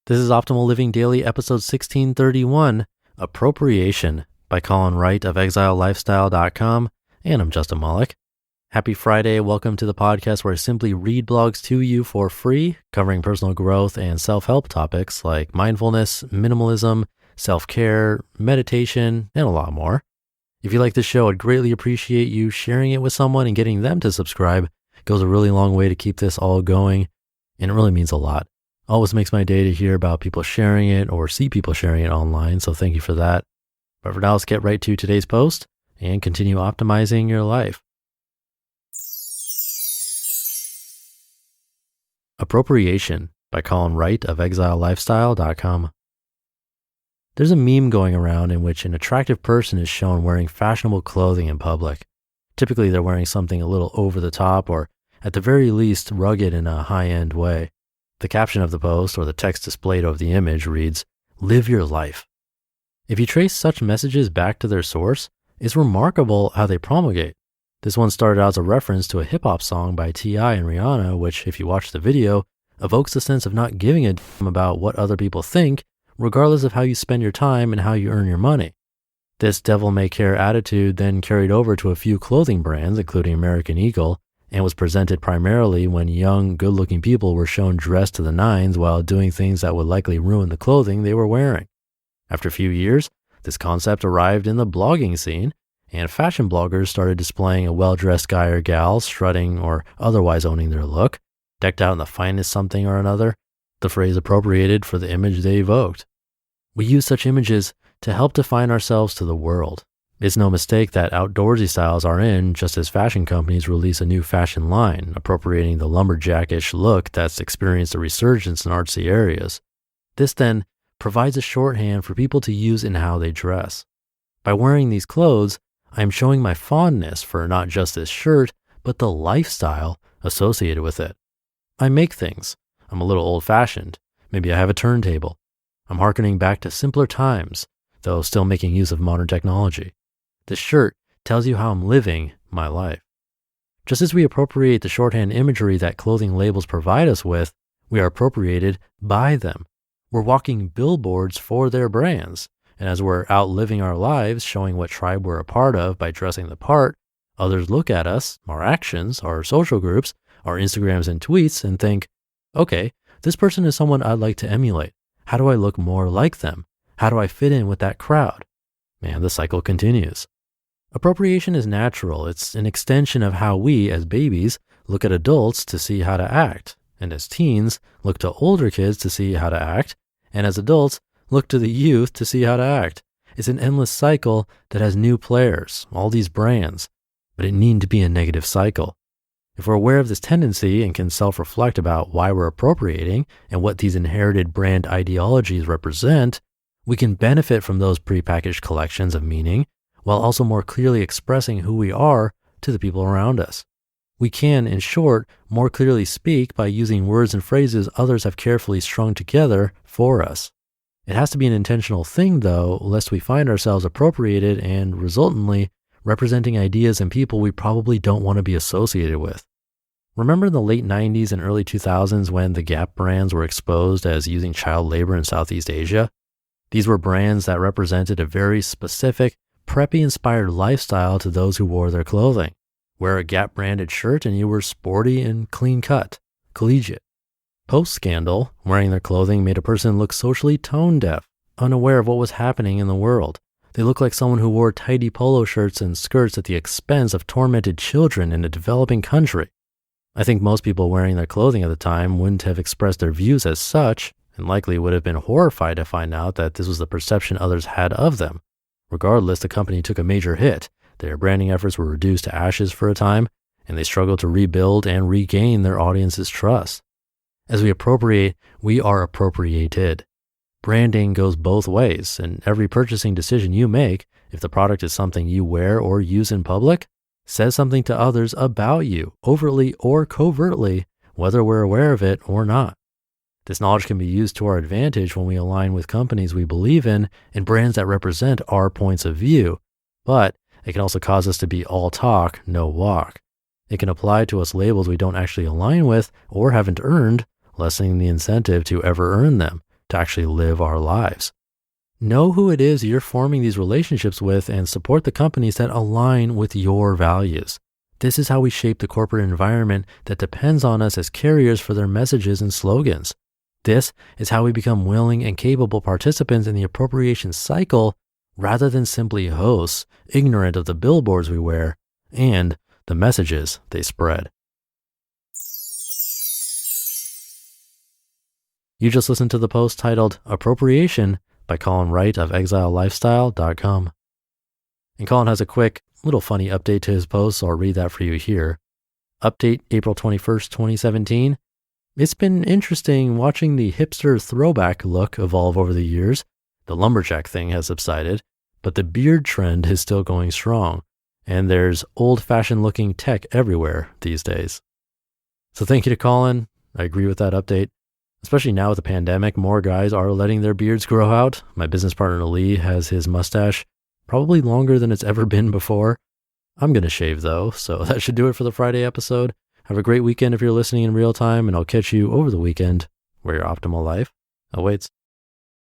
This is Optimal Living Daily, episode 1631, Appropriation by Colin Wright of ExileLifestyle.com, and I'm Justin Malik. Happy Friday. Welcome to the podcast where I simply read blogs to you for free, covering personal growth and self-help topics like mindfulness, minimalism, self-care, meditation, and a lot more. If you like this show, I'd greatly appreciate you sharing it with someone and getting them to subscribe. It goes a really long way to keep this all going, and it really means a lot. Always makes my day to hear about people sharing it or see people sharing it online, so thank you for that. But for now, let's get right to today's post and continue optimizing your life. Appropriation by Colin Wright of ExileLifestyle.com. There's a meme going around in which an attractive person is shown wearing fashionable clothing in public. Typically, they're wearing something a little over the top or, at the very least, rugged in a high-end way. The caption of the post, or the text displayed over the image, reads, "Live your life." If you trace such messages back to their source, it's remarkable how they promulgate. This one started out as a reference to a hip-hop song by T.I. and Rihanna, which, if you watch the video, evokes a sense of not giving a damn about what other people think, regardless of how you spend your time and how you earn your money. This devil-may-care attitude then carried over to a few clothing brands, including American Eagle, and was presented primarily when young, good-looking people were shown dressed to the nines while doing things that would likely ruin the clothing they were wearing. After a few years, this concept arrived in the blogging scene, and fashion bloggers started displaying a well-dressed guy or gal strutting or otherwise owning their look, decked out in the finest something or another, the phrase appropriated for the image they evoked. We use such images to help define ourselves to the world. It's no mistake that outdoorsy styles are in just as fashion companies release a new fashion line, appropriating the lumberjackish look that's experienced a resurgence in artsy areas. This then provides a shorthand for people to use in how they dress. By wearing these clothes, I am showing my fondness for not just this shirt, but the lifestyle associated with it. I make things. I'm a little old-fashioned. Maybe I have a turntable. I'm hearkening back to simpler times, though still making use of modern technology. This shirt tells you how I'm living my life. Just as we appropriate the shorthand imagery that clothing labels provide us with, we are appropriated by them. We're walking billboards for their brands, and as we're out living our lives, showing what tribe we're a part of by dressing the part, others look at us, our actions, our social groups, our Instagrams and tweets, and think, okay, this person is someone I'd like to emulate. How do I look more like them? How do I fit in with that crowd? And the cycle continues. Appropriation is natural. It's an extension of how we, as babies, look at adults to see how to act, and as teens, look to older kids to see how to act, and as adults, look to the youth to see how to act. It's an endless cycle that has new players, all these brands, but it needn't to be a negative cycle. If we're aware of this tendency and can self-reflect about why we're appropriating and what these inherited brand ideologies represent, we can benefit from those prepackaged collections of meaning while also more clearly expressing who we are to the people around us. We can, in short, more clearly speak by using words and phrases others have carefully strung together for us. It has to be an intentional thing, though, lest we find ourselves appropriated and, resultantly, representing ideas and people we probably don't want to be associated with. Remember in the late 90s and early 2000s when the Gap brands were exposed as using child labor in Southeast Asia? These were brands that represented a very specific, preppy-inspired lifestyle to those who wore their clothing. Wear a Gap-branded shirt and you were sporty and clean-cut, collegiate. Post-scandal, wearing their clothing made a person look socially tone-deaf, unaware of what was happening in the world. They looked like someone who wore tidy polo shirts and skirts at the expense of tormented children in a developing country. I think most people wearing their clothing at the time wouldn't have expressed their views as such, and likely would have been horrified to find out that this was the perception others had of them. Regardless, the company took a major hit. Their branding efforts were reduced to ashes for a time, and they struggled to rebuild and regain their audience's trust. As we appropriate, we are appropriated. Branding goes both ways, and every purchasing decision you make, if the product is something you wear or use in public, says something to others about you, overtly or covertly, whether we're aware of it or not. This knowledge can be used to our advantage when we align with companies we believe in and brands that represent our points of view, but it can also cause us to be all talk, no walk. It can apply to us labels we don't actually align with or haven't earned, lessening the incentive to ever earn them, to actually live our lives. Know who it is you're forming these relationships with and support the companies that align with your values. This is how we shape the corporate environment that depends on us as carriers for their messages and slogans. This is how we become willing and capable participants in the appropriation cycle rather than simply hosts, ignorant of the billboards we wear and the messages they spread. You just listened to the post titled Appropriation by Colin Wright of ExileLifestyle.com. And Colin has a quick, little funny update to his post, so I'll read that for you here. Update April 21st, 2017. It's been interesting watching the hipster throwback look evolve over the years. The lumberjack thing has subsided, but the beard trend is still going strong, and there's old-fashioned looking tech everywhere these days. So thank you to Colin. I agree with that update. Especially now with the pandemic, more guys are letting their beards grow out. My business partner Lee has his mustache probably longer than it's ever been before. I'm going to shave though, so that should do it for the Friday episode. Have a great weekend if you're listening in real time, and I'll catch you over the weekend where your optimal life awaits.